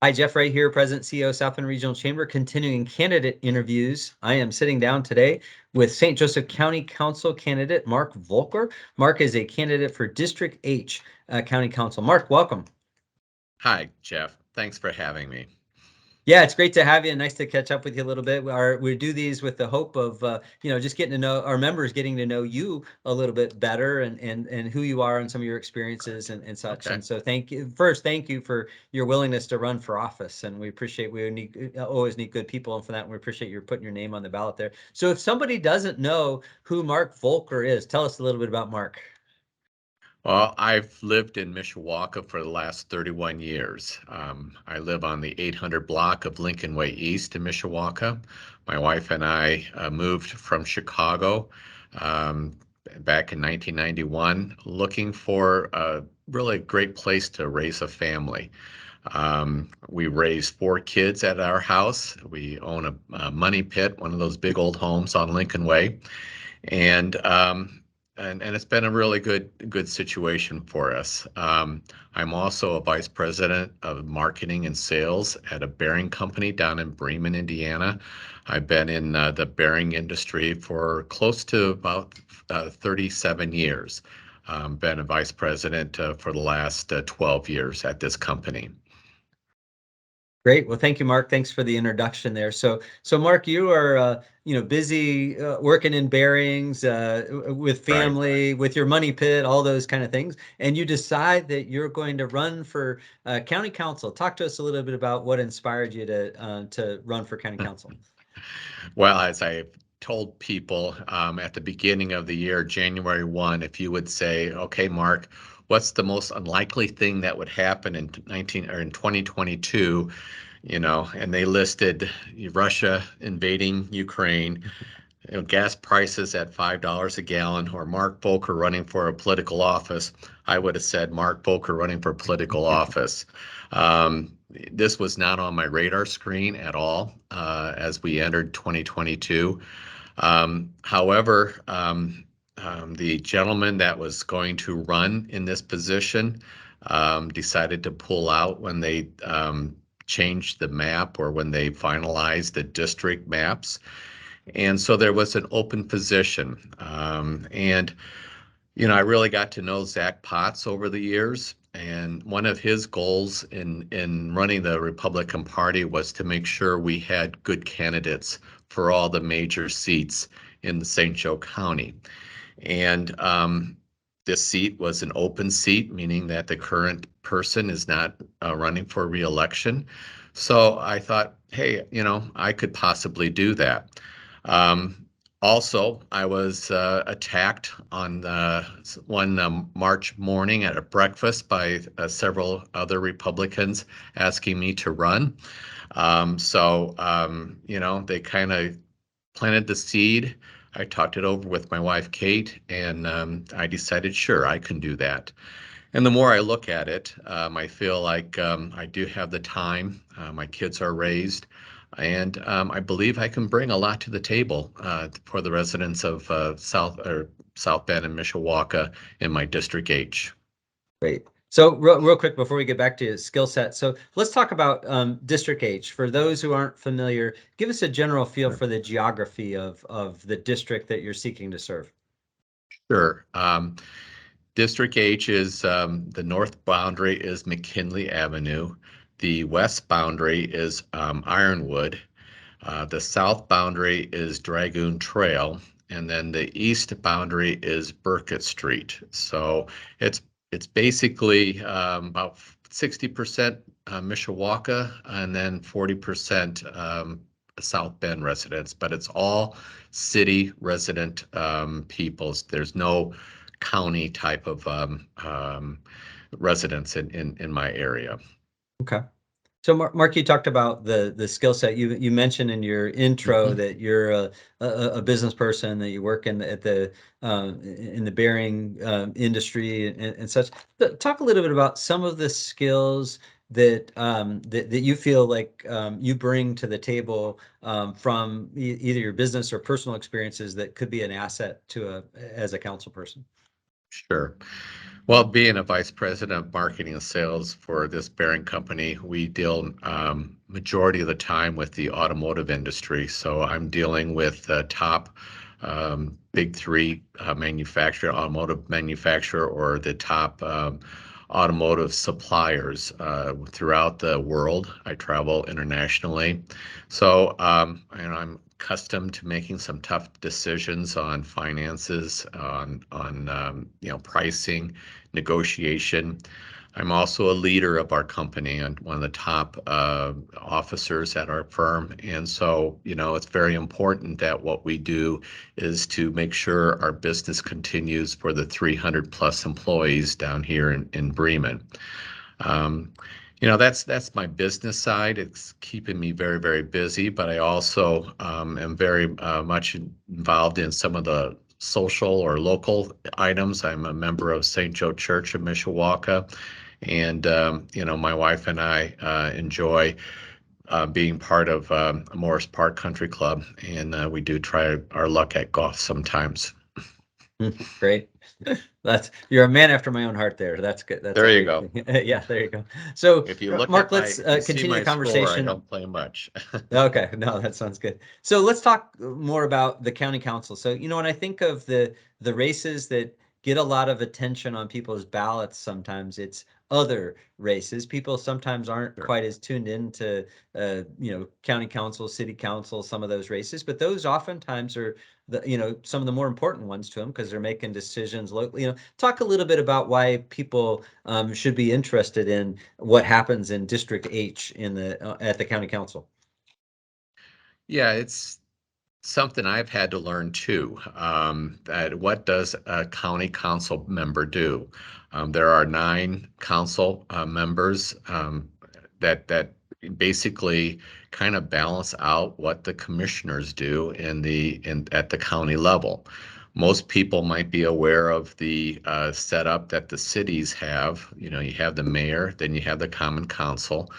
Hi, Jeff Wright here, President CEO, South Bend Regional Chamber, continuing candidate interviews. I am sitting down today with St. Joseph County Council candidate Mark Voelker. Mark is a candidate for District H County Council. Mark, welcome. Hi, Jeff. Thanks for having me. Yeah, it's great to have you and nice to catch up with you a little bit. We do these with the hope of, just getting to know our members, getting to know you a little bit better and who you are and some of your experiences and such. Okay. And so thank you for your willingness to run for office. And we always need good people. And for that, we appreciate your putting your name on the ballot there. So if somebody doesn't know who Mark Voelker is, tell us a little bit about Mark. Well, I've lived in Mishawaka for the last 31 years. I live on the 800 block of Lincoln Way East in Mishawaka. My wife and I moved from Chicago um, back in 1991, looking for a really great place to raise a family. We raised 4 kids at our house. We own a money pit, one of those big old homes on Lincoln Way, and and it's been a really good situation for us. I'm also a vice president of marketing and sales at a bearing company down in Bremen, Indiana. I've been in the bearing industry for close to about 37 years. Been a vice president for the last 12 years at this company. Great. Well, thank you, Mark. Thanks for the introduction there. So Mark, you are, busy working in bearings with Right. family, with your money pit, all those kind of things, and you decide that you're going to run for county council. Talk to us a little bit about what inspired you to run for county council. Well, as I told people at the beginning of the year, January 1, if you would say, okay, Mark, what's the most unlikely thing that would happen in 2022, and they listed Russia invading Ukraine, gas prices at $5 a gallon, or Mark Voelker running for a political office, I would have said Mark Voelker running for political office. Um, this was not on my radar screen at all as we entered 2022. However, the gentleman that was going to run in this position decided to pull out when they changed the map or when they finalized the district maps. And so there was an open position. I really got to know Zach Potts over the years. And one of his goals in running the Republican Party was to make sure we had good candidates for all the major seats in the St. Joe County. And this seat was an open seat, meaning that the current person is not running for reelection. So I thought, hey, I could possibly do that. Um, Also, I was attacked on one March morning at a breakfast by several other Republicans asking me to run. They kind of planted the seed. I talked it over with my wife, Kate, and I decided, sure, I can do that. And the more I look at it, I feel like I do have the time. My kids are raised, and I believe I can bring a lot to the table for the residents of South Bend and Mishawaka in my District H. Great. So real quick before we get back to skill set, so let's talk about District H. For those who aren't familiar, give us a general feel for the geography of the district that you're seeking to serve. Sure. District H is the north boundary is McKinley Avenue. The west boundary is Ironwood. The south boundary is Dragoon Trail, and then the east boundary is Burkett Street. So it's basically about 60% Mishawaka and then 40% South Bend residents, but it's all city resident peoples. There's no county type of residents in my area. Okay. So Mark, you talked about the skill set. You mentioned in your intro Mhm. that you're a business person, that you work in the bearing industry and such. Talk a little bit about some of the skills that you feel like you bring to the table from either your business or personal experiences that could be an asset as a council person. Sure. Well, being a vice president of marketing and sales for this bearing company, we deal majority of the time with the automotive industry. So I'm dealing with the top big three manufacturer, automotive manufacturer, or the top automotive suppliers throughout the world. I travel internationally, so and I'm accustomed to making some tough decisions on finances, on pricing, negotiation. I'm also a leader of our company and one of the top officers at our firm. And so, it's very important that what we do is to make sure our business continues for the 300 plus employees down here in Bremen. Um, that's my business side. It's keeping me very, very busy, but I also am very much involved in some of the social or local items. I'm a member of St. Joe Church of Mishawaka, and my wife and I enjoy being part of Morris Park Country Club, and we do try our luck at golf sometimes. Great. You're a man after my own heart there. That's good. That's a There you great go. thing. Yeah, there you go. So, If you look Mark, at let's if you see continue the my score, I conversation. don't play much. Okay, no, that sounds good. So let's talk more about the county council. So, when I think of the races that get a lot of attention on people's ballots, sometimes it's other races. People sometimes aren't Sure. quite as tuned into, county council, city council, some of those races, but those oftentimes are some of the more important ones to them because they're making decisions locally. Talk a little bit about why people should be interested in what happens in District H at the county council. Yeah, it's something I've had to learn too. That what does a county council member do? There are 9 council members that basically kind of balance out what the commissioners do at the county level. Most people might be aware of the setup that the cities have. You have the mayor, then you have the common council,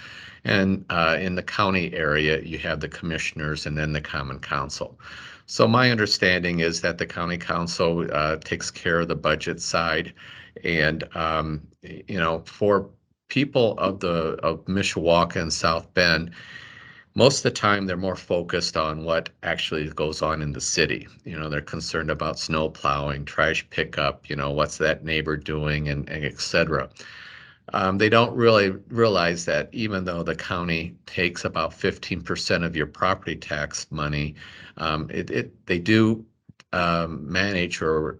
and in the county area, you have the commissioners and then the common council. So my understanding is that the county council takes care of the budget side, and for people of Mishawaka and South Bend, most of the time they're more focused on what actually goes on in the city. They're concerned about snow plowing, trash pickup, what's that neighbor doing, and et cetera. They don't really realize that even though the county takes about 15% of your property tax money, they do manage or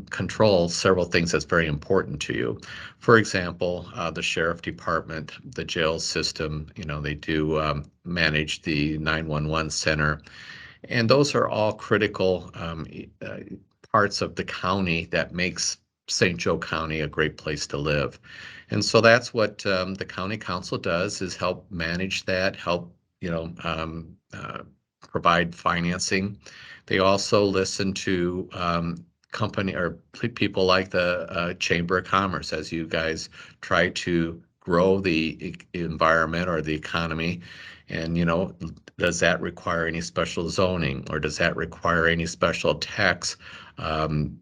control several things that's very important to you. For example, the sheriff department, the jail system, they do manage the 911 center, and those are all critical parts of the county that makes St. Joe County a great place to live. And so that's what the county council does, is help manage that, help, provide financing. They also listen to company or people like the Chamber of Commerce as you guys try to grow the environment or the economy. And, does that require any special zoning, or does that require any special tax um,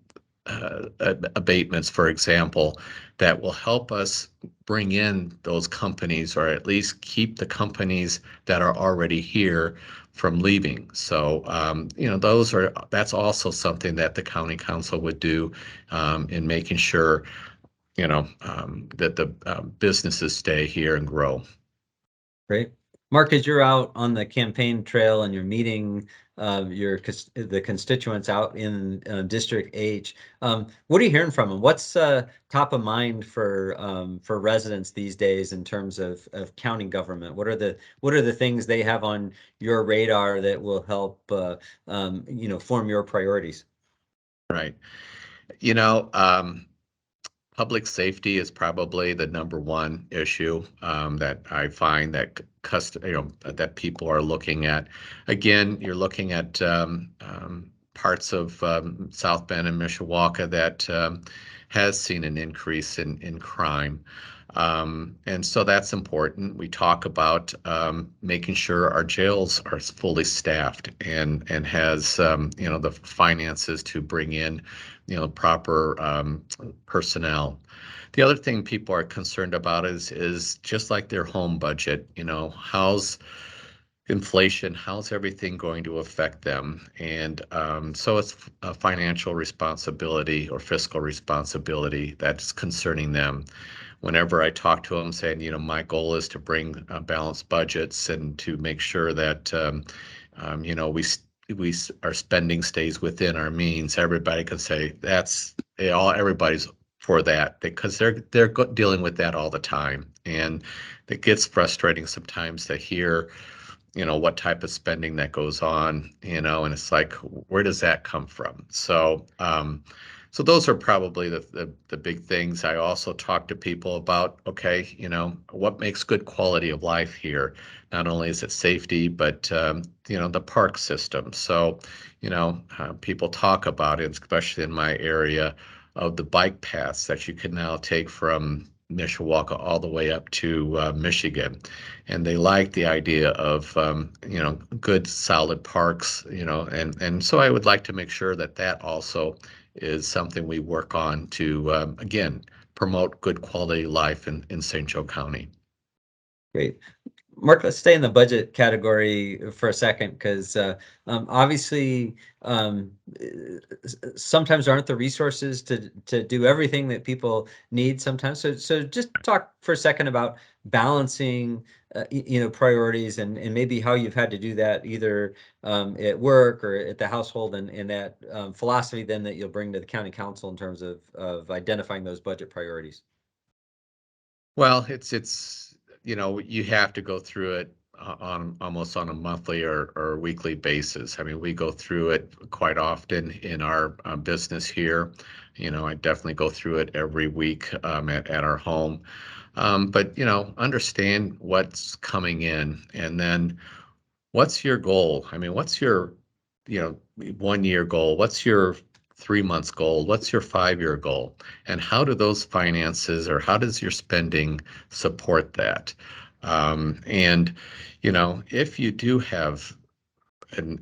abatements, for example, that will help us bring in those companies, or at least keep the companies that are already here from leaving. So, that's also something that the county council would do in making sure, that the businesses stay here and grow. Great. Mark, as you're out on the campaign trail and you're meeting the constituents out in District H, what are you hearing from them? What's top of mind for residents these days in terms of county government? What are the things they have on your radar that will help form your priorities? Right. You know, um, Public safety is probably the number one issue that I find that people are looking at. Again, you're looking at parts of South Bend and Mishawaka that has seen an increase in crime. And so that's important. We talk about making sure our jails are fully staffed and has the finances to bring in proper personnel. The other thing people are concerned about is just like their home budget. How's inflation, how's everything going to affect them? And so it's a financial responsibility or fiscal responsibility that's concerning them. Whenever I talk to them, saying, my goal is to bring balanced budgets and to make sure that, our spending stays within our means. Everybody can say everybody's for that because they're dealing with that all the time, and it gets frustrating sometimes to hear what type of spending that goes on, and it's like, where does that come from? So those are probably the big things. I also talk to people about, okay, what makes good quality of life here? Not only is it safety, but the park system. So, people talk about it, especially in my area, of the bike paths that you can now take from Mishawaka all the way up to Michigan, and they like the idea of good solid parks, and so I would like to make sure that that also is something we work on to again promote good quality life in St. Joe County. Great. Mark, let's stay in the budget category for a second because obviously sometimes there aren't the resources to do everything that people need sometimes. So just talk for a second about balancing, priorities and maybe how you've had to do that either at work or at the household and that philosophy then that you'll bring to the county council in terms of identifying those budget priorities. Well, it's you have to go through it on almost on a monthly or weekly basis. I mean, we go through it quite often in our business here. I definitely go through it every week at our home. But understand what's coming in, and then what's your goal? I mean, what's your, 1 year goal? What's your 3 months goal? What's your 5 year goal? And how do those finances or how does your spending support that? And, if you do have an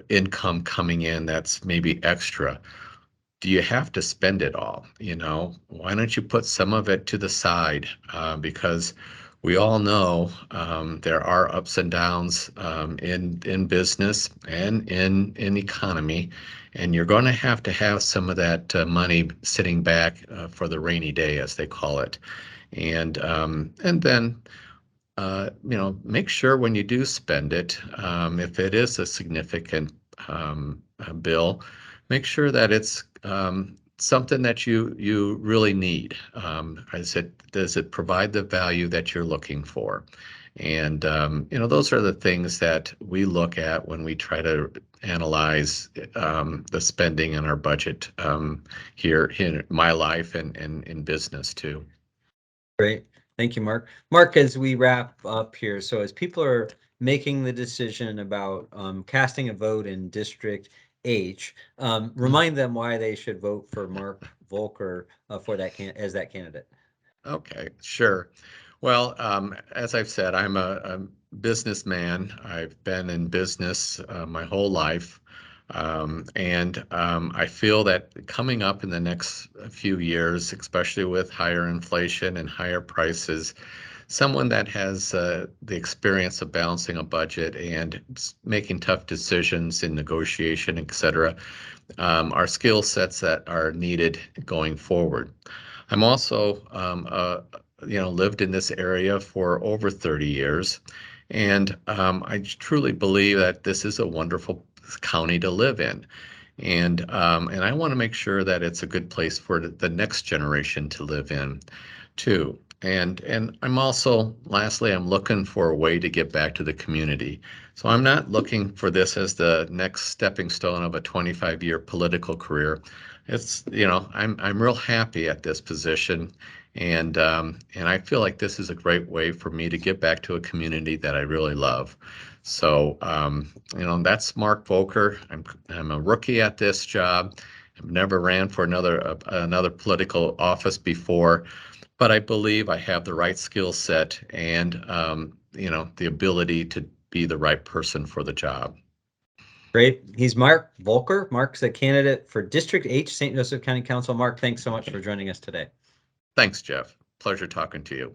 income coming in that's maybe extra, do you have to spend it all? Why don't you put some of it to the side? Because we all know there are ups and downs in business and in economy, and you're going to have some of that money sitting back for the rainy day, as they call it, and then make sure when you do spend it, if it is a significant bill, make sure that it's something that you really need. Does it provide the value that you're looking for? And those are the things that we look at when we try to analyze the spending in our budget here in my life and in business too. Great. Thank you, Mark. Mark, as we wrap up here, so as people are making the decision about casting a vote in District H, remind them why they should vote for Mark Voelker for as that candidate. Okay, sure. Well, as I've said, I'm a businessman. I've been in business my whole life. And I feel that coming up in the next few years, especially with higher inflation and higher prices, someone that has the experience of balancing a budget and making tough decisions in negotiation, et cetera, are skill sets that are needed going forward. I'm also, lived in this area for over 30 years, and I truly believe that this is a wonderful county to live in. And I want to make sure that it's a good place for the next generation to live in too. And I'm also, lastly, I'm looking for a way to get back to the community. So I'm not looking for this as the next stepping stone of a 25-year political career. I'm real happy at this position, and I feel like this is a great way for me to get back to a community that I really love. So that's Mark Voelker. I'm a rookie at this job. I've never ran for another political office before, but I believe I have the right skill set and the ability to be the right person for the job. Great. He's Mark Voelker. Mark's a candidate for District H, St. Joseph County Council. Mark, thanks so much for joining us today. Thanks, Jeff. Pleasure talking to you.